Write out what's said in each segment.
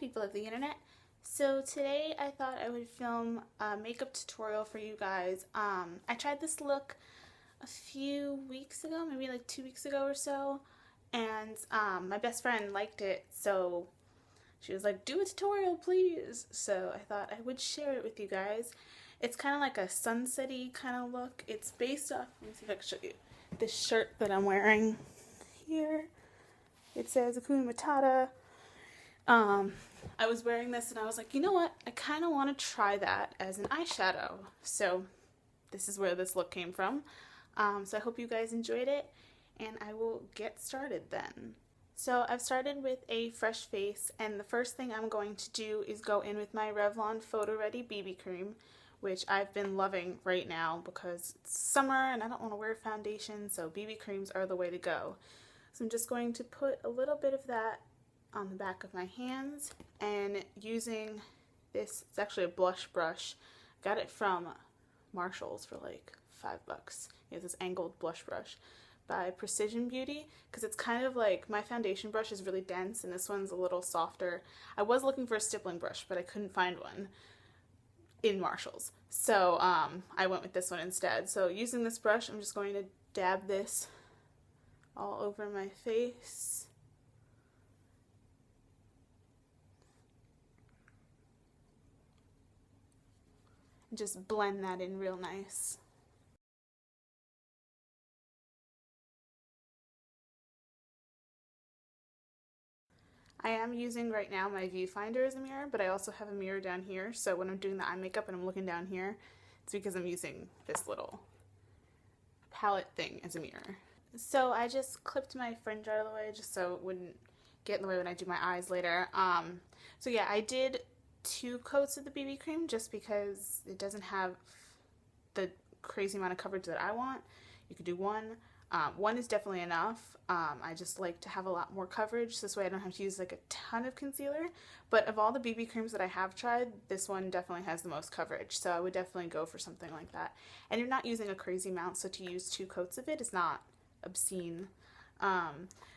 people of the internet. So today I thought I would film a makeup tutorial for you guys. I tried this look a few weeks ago, maybe like 2 weeks ago or so, and my best friend liked it, so she was like, do a tutorial please. So I thought I would share it with you guys. It's kind of like a sunset-y kind of look. It's based off, let me see if I can show you, this shirt that I'm wearing here. It says Hakuna Matata. I was wearing this and I was like, you know what? I kind of want to try that as an eyeshadow. So this is where this look came from. So I hope you guys enjoyed it, and I will get started then. So I've started with a fresh face, and the first thing I'm going to do is go in with my Revlon Photoready BB cream, which I've been loving right now because it's summer and I don't want to wear foundation, so BB creams are the way to go. So I'm just going to put a little bit of that on the back of my hands, and using this, it's actually a blush brush. Got it from Marshall's for like $5. It has this angled blush brush by Precision Beauty, because it's kind of like, my foundation brush is really dense and this one's a little softer. I was looking for a stippling brush, but I couldn't find one in Marshall's, so I went with this one instead. So using this brush, I'm just going to dab this all over my face. Just blend that in real nice. I am using right now my viewfinder as a mirror, but I also have a mirror down here, so when I'm doing the eye makeup and I'm looking down here, it's because I'm using this little palette thing as a mirror. So I just clipped my fringe out of the way just so it wouldn't get in the way when I do my eyes later. So yeah, I did 2 coats of the BB cream just because it doesn't have the crazy amount of coverage that I want. You could do 1. 1 is definitely enough. I just like to have a lot more coverage, so this way I don't have to use like a ton of concealer. But of all the BB creams that I have tried, this one definitely has the most coverage, so I would definitely go for something like that. And you're not using a crazy amount, so to use 2 coats of it is not obscene.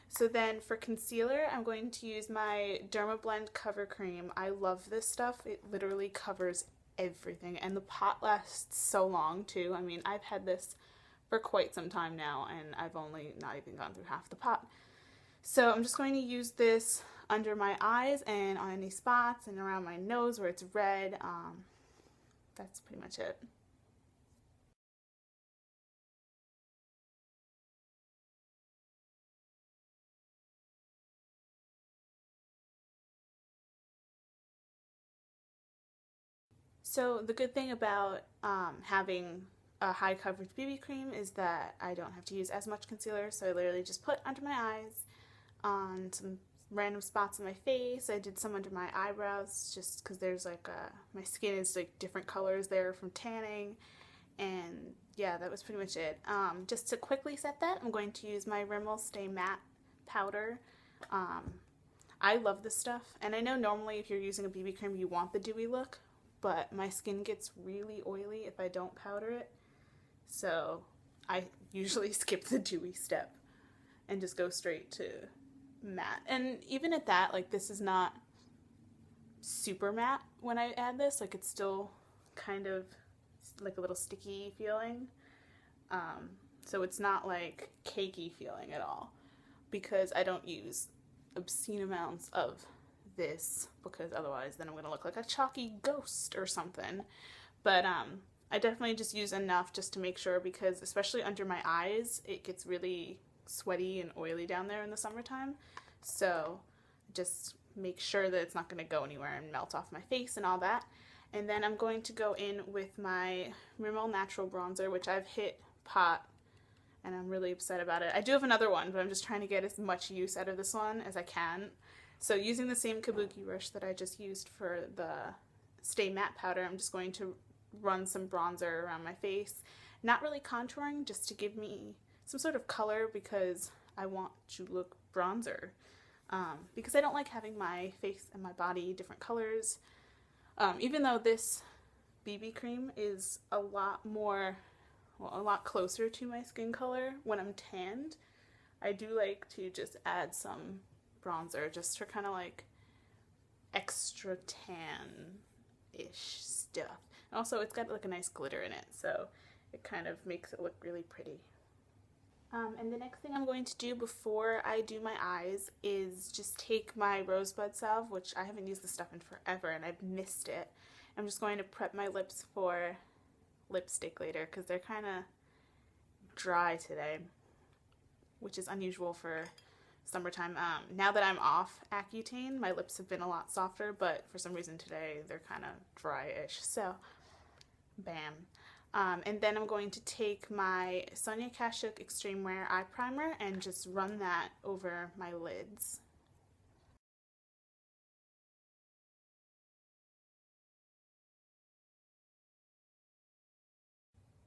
So then for concealer, I'm going to use my Dermablend Cover Cream. I love this stuff. It literally covers everything, and the pot lasts so long too. I mean, I've had this for quite some time now, and I've only not even gone through half the pot. So I'm just going to use this under my eyes and on any spots and around my nose where it's red. That's pretty much it. So the good thing about having a high coverage BB cream is that I don't have to use as much concealer, so I literally just put under my eyes, on some random spots on my face. I did some under my eyebrows just because there's like my skin is like different colors there from tanning, and yeah, that was pretty much it. Just to quickly set that, I'm going to use my Rimmel Stay Matte powder. I love this stuff, and I know normally if you're using a BB cream you want the dewy look, but my skin gets really oily if I don't powder it, so I usually skip the dewy step and just go straight to matte. And even at that, like, this is not super matte when I add this, like, it's still kind of like a little sticky feeling, so it's not like cakey feeling at all, because I don't use obscene amounts of this, because otherwise then I'm gonna look like a chalky ghost or something. But I definitely just use enough just to make sure, because especially under my eyes it gets really sweaty and oily down there in the summertime, so just make sure that it's not going to go anywhere and melt off my face and all that. And then I'm going to go in with my Rimmel Natural Bronzer, which I've hit pot and I'm really upset about it. I do have another one, but I'm just trying to get as much use out of this one as I can. So using the same Kabuki brush that I just used for the Stay Matte powder, I'm just going to run some bronzer around my face. Not really contouring, just to give me some sort of color, because I want to look bronzer. Because I don't like having my face and my body different colors. Even though this BB cream is a lot more, well, a lot closer to my skin color when I'm tanned, I do like to just add some bronzer just for kind of like ultra tan-ish stuff. And also it's got like a nice glitter in it, so it kind of makes it look really pretty. And the next thing I'm going to do before I do my eyes is just take my Rosebud Salve, which I haven't used this stuff in forever and I've missed it. I'm just going to prep my lips for lipstick later because they're kind of dry today, which is unusual for summertime. Now that I'm off Accutane, my lips have been a lot softer, but for some reason today they're kind of dry-ish, so bam. And then I'm going to take my Sonia Kashuk Extreme Wear Eye Primer and just run that over my lids.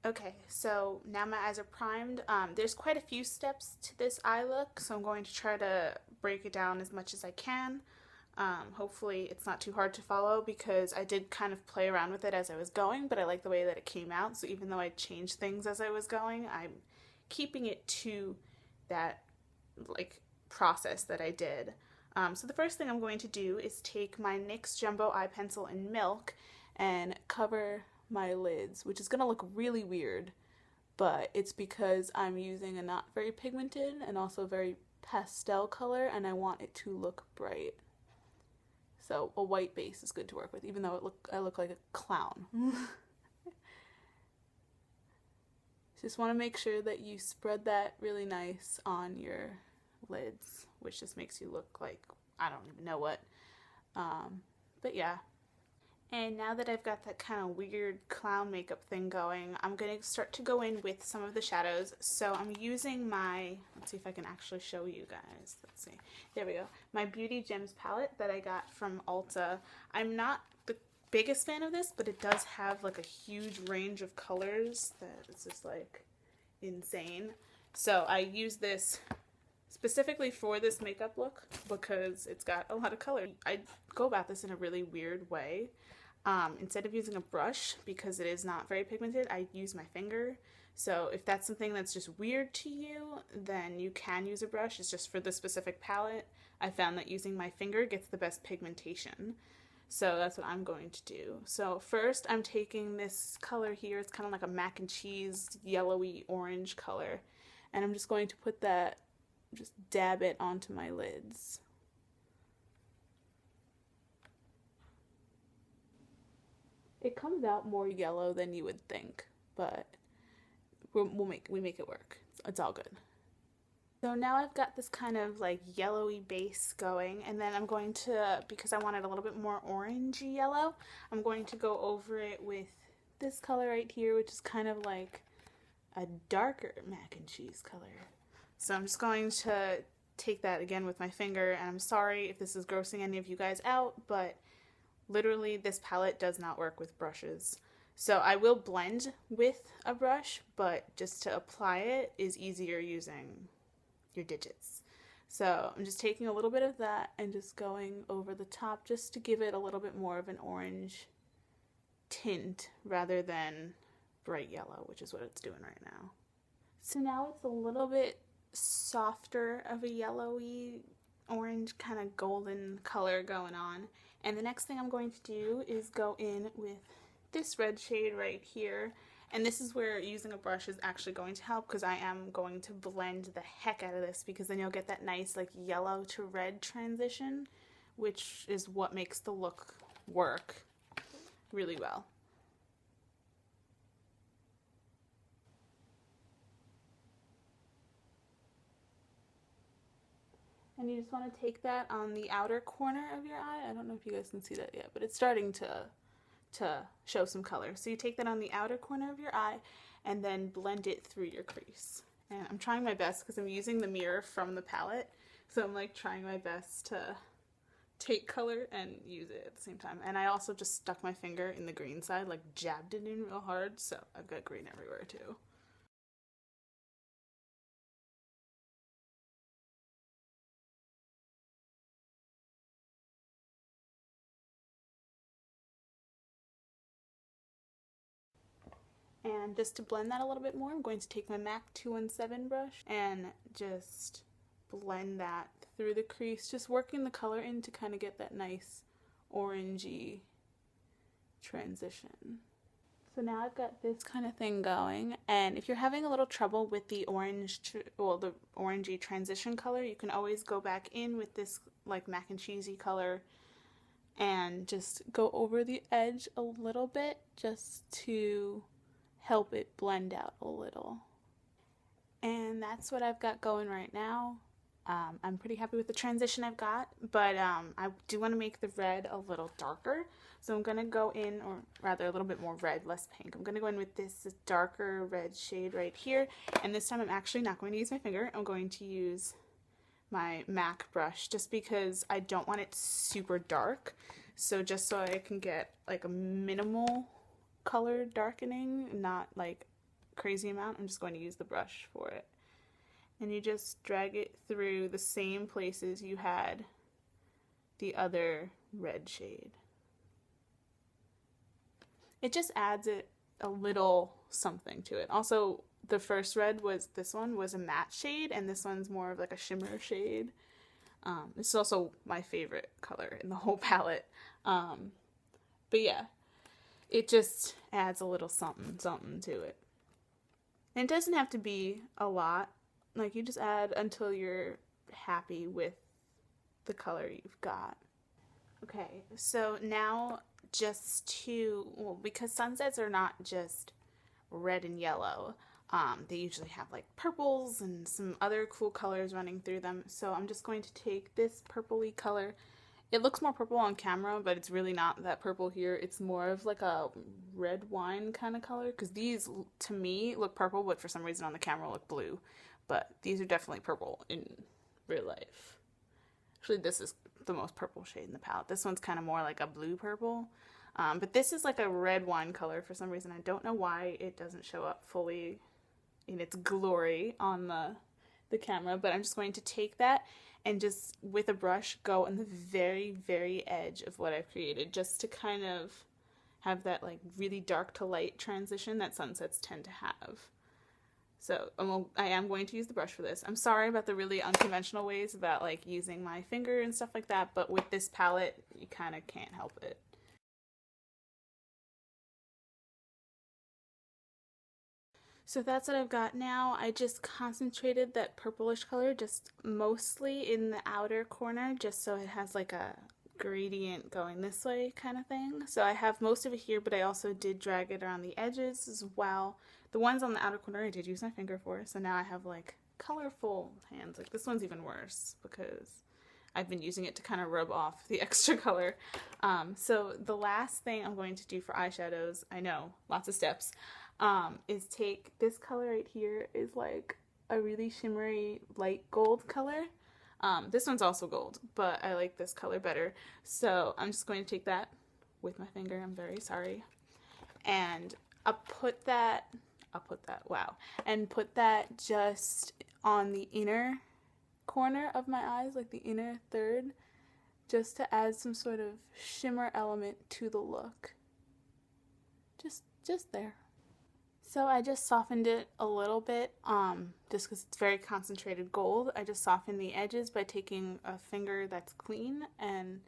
Okay, so now my eyes are primed. There's quite a few steps to this eye look, so I'm going to try to break it down as much as I can. Hopefully it's not too hard to follow because I did kind of play around with it as I was going, but I like the way that it came out, so even though I changed things as I was going, I'm keeping it to that like process that I did. So the first thing I'm going to do is take my NYX Jumbo Eye Pencil in Milk and cover my lids, which is going to look really weird, but it's because I'm using a not very pigmented and also very pastel color and I want it to look bright. So a white base is good to work with, even though I look like a clown. Just want to make sure that you spread that really nice on your lids, which just makes you look like I don't even know what. But yeah. And now that I've got that kind of weird clown makeup thing going, I'm going to start to go in with some of the shadows. So I'm using my, let's see if I can actually show you guys. Let's see. There we go. My Beauty Gems palette that I got from Ulta. I'm not the biggest fan of this, but it does have like a huge range of colors that it's just like insane. So I use this specifically for this makeup look because it's got a lot of color. I go about this in a really weird way. Instead of using a brush, because it is not very pigmented, I use my finger. So if that's something that's just weird to you, then you can use a brush. It's just for the specific palette. I found that using my finger gets the best pigmentation. So that's what I'm going to do. So first I'm taking this color here. It's kind of like a mac and cheese yellowy orange color. And I'm just going to put that, just dab it onto my lids. It comes out more yellow than you would think, but we make it work. It's all good. So now I've got this kind of like yellowy base going, and then I'm going to, because I want it a little bit more orangey yellow, I'm going to go over it with this color right here, which is kind of like a darker mac and cheese color. So I'm just going to take that again with my finger, and I'm sorry if this is grossing any of you guys out, but literally this palette does not work with brushes. So I will blend with a brush, but just to apply it is easier using your digits. So I'm just taking a little bit of that and just going over the top just to give it a little bit more of an orange tint rather than bright yellow, which is what it's doing right now. So now it's a little bit softer of a yellowy orange kind of golden color going on. And the next thing I'm going to do is go in with this red shade right here. And this is where using a brush is actually going to help, because I am going to blend the heck out of this, because then you'll get that nice like yellow to red transition, which is what makes the look work really well. And you just want to take that on the outer corner of your eye. I don't know if you guys can see that yet, but it's starting to show some color. So you take that on the outer corner of your eye and then blend it through your crease. And I'm trying my best because I'm using the mirror from the palette. So I'm like trying my best to take color and use it at the same time. And I also just stuck my finger in the green side, like jabbed it in real hard. So I've got green everywhere too. And just to blend that a little bit more, I'm going to take my MAC 217 brush and just blend that through the crease, just working the color in to kind of get that nice orangey transition. So now I've got this kind of thing going, and if you're having a little trouble with the orange, the orangey transition color, you can always go back in with this like mac and cheesy color and just go over the edge a little bit just to help it blend out a little. And that's what I've got going right now. I'm pretty happy with the transition I've got, but I do want to make the red a little darker. So I'm going to go in, or rather a little bit more red, less pink. I'm going to go in with this darker red shade right here. And this time I'm actually not going to use my finger. I'm going to use my MAC brush just because I don't want it super dark. So just so I can get like a minimal color darkening, not like crazy amount, I'm just going to use the brush for it. And you just drag it through the same places you had the other red shade. It just adds it a little something to it. Also, the first red was, this one was a matte shade, and this one's more of like a shimmer shade. It's also my favorite color in the whole palette. But yeah, it just adds a little something to it. And it doesn't have to be a lot. Like, you just add until you're happy with the color you've got. Okay, so now because sunsets are not just red and yellow, they usually have like purples and some other cool colors running through them. So I'm just going to take this purpley color. It looks more purple on camera, but it's really not that purple here. It's more of like a red wine kind of color, because these to me look purple, but for some reason on the camera look blue. But these are definitely purple in real life. Actually, this is the most purple shade in the palette. This one's kind of more like a blue purple. But this is like a red wine color for some reason. I don't know why it doesn't show up fully in its glory on the camera. But I'm just going to take that and just with a brush go on the very, very edge of what I've created, just to kind of have that like really dark to light transition that sunsets tend to have. So I am going to use the brush for this. I'm sorry about the really unconventional ways about like using my finger and stuff like that, but with this palette, you kind of can't help it. So that's what I've got now. I just concentrated that purplish color just mostly in the outer corner, just so it has like a gradient going this way kind of thing. So I have most of it here, but I also did drag it around the edges as well. The ones on the outer corner I did use my finger for, so now I have like colorful hands. Like this one's even worse because I've been using it to kind of rub off the extra color. So the last thing I'm going to do for eyeshadows, I know, lots of steps, is take this color right here, is like a really shimmery light gold color. This one's also gold, but I like this color better. So I'm just going to take that with my finger, I'm very sorry, and put that just on the inner corner of my eyes, like the inner third, just to add some sort of shimmer element to the look. Just there. So I just softened it a little bit, just because it's very concentrated gold. I just softened the edges by taking a finger that's clean and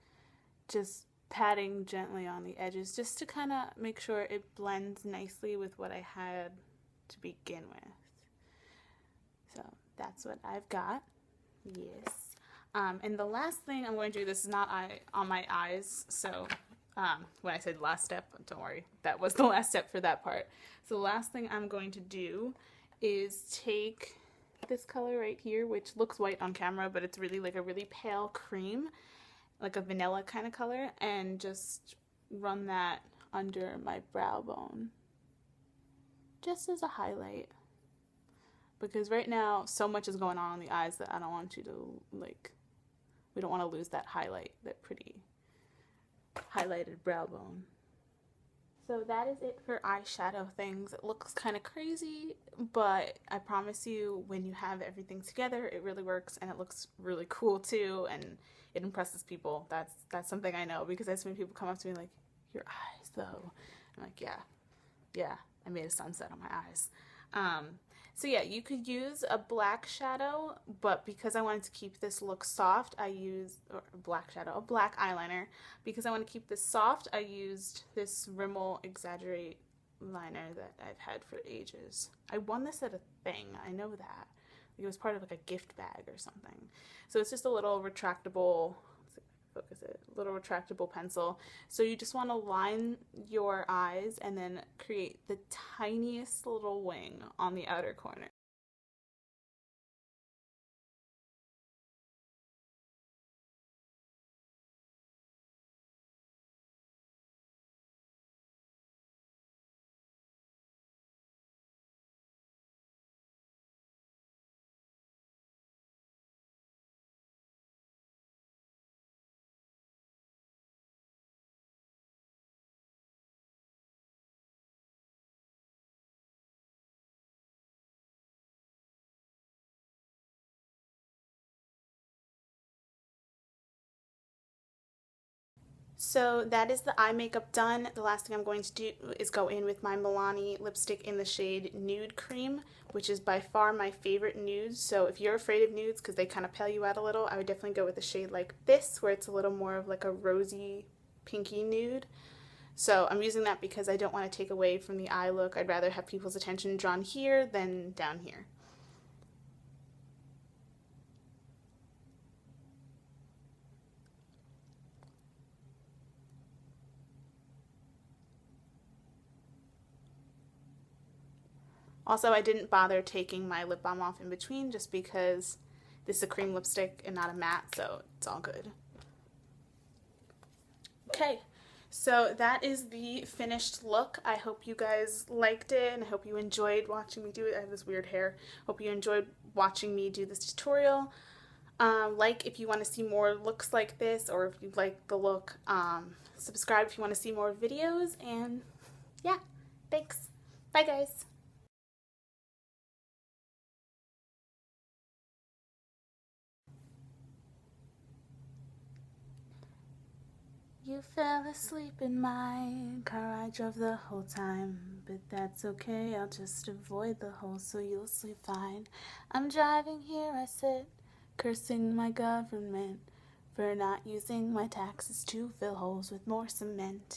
just patting gently on the edges, just to kind of make sure it blends nicely with what I had to begin with. So that's what I've got. Yes. And the last thing I'm going to do, this is not on my eyes, so when I said last step, don't worry, that was the last step for that part. So the last thing I'm going to do is take this color right here, which looks white on camera, but it's really like a really pale cream, like a vanilla kind of color, and just run that under my brow bone, just as a highlight. Because right now, so much is going on the eyes that I don't want you to, like, we don't want to lose that highlight, that pretty highlighted brow bone. So that is it for eyeshadow things. It looks kind of crazy, but I promise you, when you have everything together, it really works, and it looks really cool too, and it impresses people. That's something I know, because I've seen people come up to me like, your eyes though. I'm like, yeah, I made a sunset on my eyes. So yeah, you could use a black shadow, but because I wanted to keep this look soft, I used a black shadow, a black eyeliner. Because I want to keep this soft, I used this Rimmel Exaggerate liner that I've had for ages. I won this at a thing, I know that. It was part of like a gift bag or something. So it's just a little retractable, focus it, little retractable pencil. So you just want to line your eyes and then create the tiniest little wing on the outer corner. So that is the eye makeup done. The last thing I'm going to do is go in with my Milani lipstick in the shade Nude Cream, which is by far my favorite nude. So if you're afraid of nudes because they kind of pale you out a little, I would definitely go with a shade like this, where it's a little more of like a rosy, pinky nude. So I'm using that because I don't want to take away from the eye look. I'd rather have people's attention drawn here than down here. Also, I didn't bother taking my lip balm off in between just because this is a cream lipstick and not a matte, so it's all good. Okay, so that is the finished look. I hope you guys liked it and I hope you enjoyed watching me do it. I have this weird hair. Hope you enjoyed watching me do this tutorial. Like if you want to see more looks like this, or if you like the look. Subscribe if you want to see more videos, and yeah, thanks. Bye guys. You fell asleep in my car, I drove the whole time, but that's okay, I'll just avoid the hole so you'll sleep fine. I'm driving here, I sit, cursing my government for not using my taxes to fill holes with more cement.